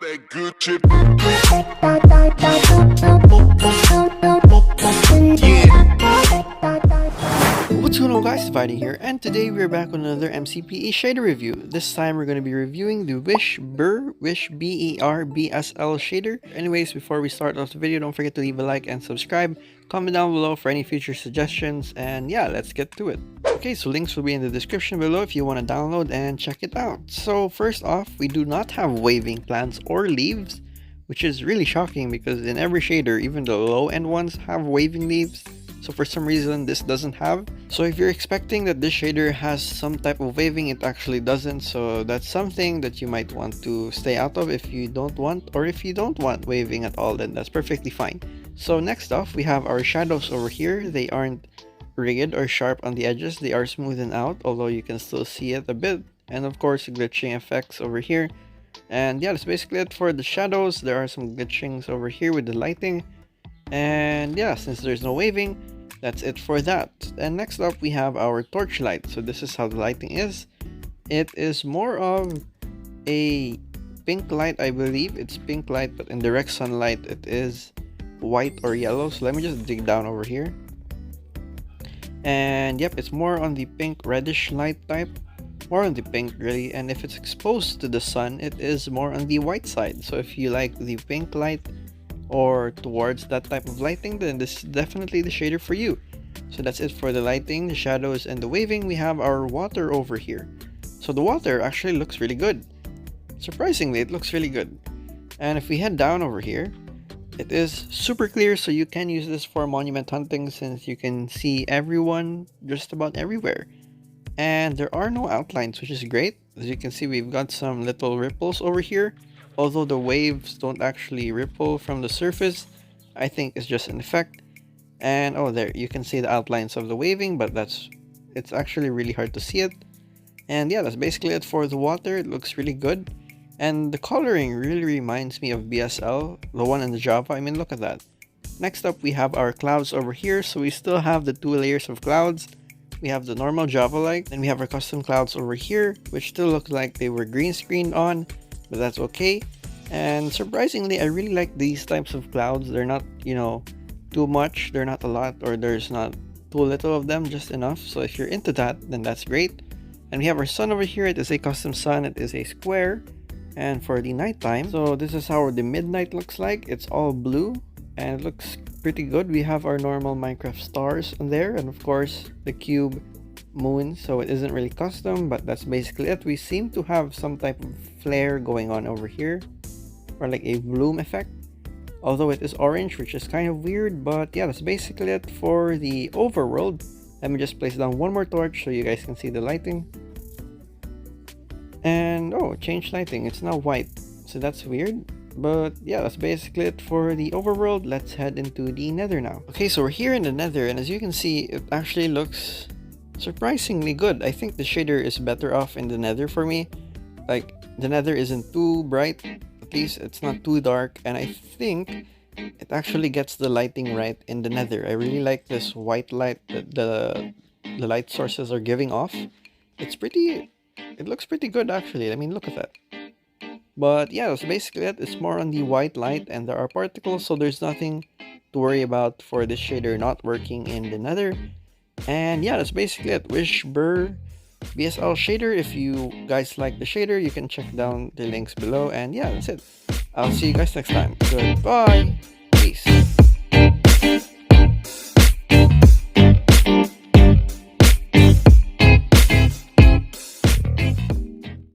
That good shit. What's going on guys, Dividing here, and today we're back with another Mcpe shader review. This time we're going to be reviewing the WishBe'R BSL shader. Anyways, before we start off the video, don't forget to leave a like and subscribe. Comment down below for any future suggestions, and yeah, let's get to it. Okay, so links will be in the description below if you want to download and check it out. So first off, we do not have waving plants or leaves, which is really shocking because in every shader, even the low end ones have waving leaves. So for some reason this doesn't have. So if you're expecting that this shader has some type of waving, it actually doesn't. So that's something that you might want to stay out of if you don't want, or if you don't want waving at all, then that's perfectly fine. So next off, we have our shadows over here. They aren't ragged or sharp on the edges, they are smoothened out, although you can still see it a bit. And of course glitching effects over here. And yeah, that's basically it for the shadows. There are some glitchings over here with the lighting. And yeah, since there's no waving, that's it for that. And next up we have our Torchlight. So this is how the lighting is. It is more of a pink light, I believe. It's pink light, but in direct sunlight it is white or yellow. So let me just dig down over here. And yep, it's more on the pink reddish light type. More on the pink really. And if it's exposed to the sun, it is more on the white side. So if you like the pink light or towards that type of lighting, then this is definitely the shader for you. So that's it for the lighting, the shadows, and the waving. We have our water over here. So the water actually looks really good. Surprisingly, it looks really good. And if we head down over here, it is super clear, so you can use this for monument hunting since you can see everyone just about everywhere. And there are no outlines, which is great. As you can see, we've got some little ripples over here. Although the waves don't actually ripple from the surface, I think it's just an effect. And oh, there you can see the outlines of the waving, but it's actually really hard to see it. And yeah, that's basically it for the water. It looks really good. And the coloring really reminds me of BSL, the one in the Java. I mean, look at that. Next up, we have our clouds over here. So we still have the 2 layers of clouds. We have the normal Java-like, and we have our custom clouds over here, which still look like they were green screened on. But that's okay. And surprisingly, I really like these types of clouds. They're not, you know, too much, they're not a lot, or there's not too little of them, just enough. So if you're into that, then that's great. And we have our sun over here. It is a custom sun. It is a square. And for the nighttime, so this is how the midnight looks like. It's all blue and it looks pretty good. We have our normal Minecraft stars on there, and of course the cube moon. So it isn't really custom, but that's basically it. We seem to have some type of flare going on over here, or like a bloom effect, although it is orange, which is kind of weird. But yeah, that's basically it for the overworld. Let me just place down one more torch so you guys can see the lighting. And oh, change lighting, it's now white, so that's weird. But yeah, that's basically it for the overworld. Let's head into the Nether now. Okay, so we're here in the Nether, and as you can see, it actually looks surprisingly good. I think the shader is better off in the Nether for me. Like, the Nether isn't too bright, at least it's not too dark, and I think it actually gets the lighting right in the Nether. I really like this white light that the light sources are giving off. It looks pretty good actually. I mean, look at that. But yeah, that's basically it. It's more on the white light, and there are particles, so there's nothing to worry about for this shader not working in the Nether. And yeah, that's basically it. WishBe'R BSL shader. If you guys like the shader, you can check down the links below. And yeah, that's it. I'll see you guys next time. Goodbye. Peace.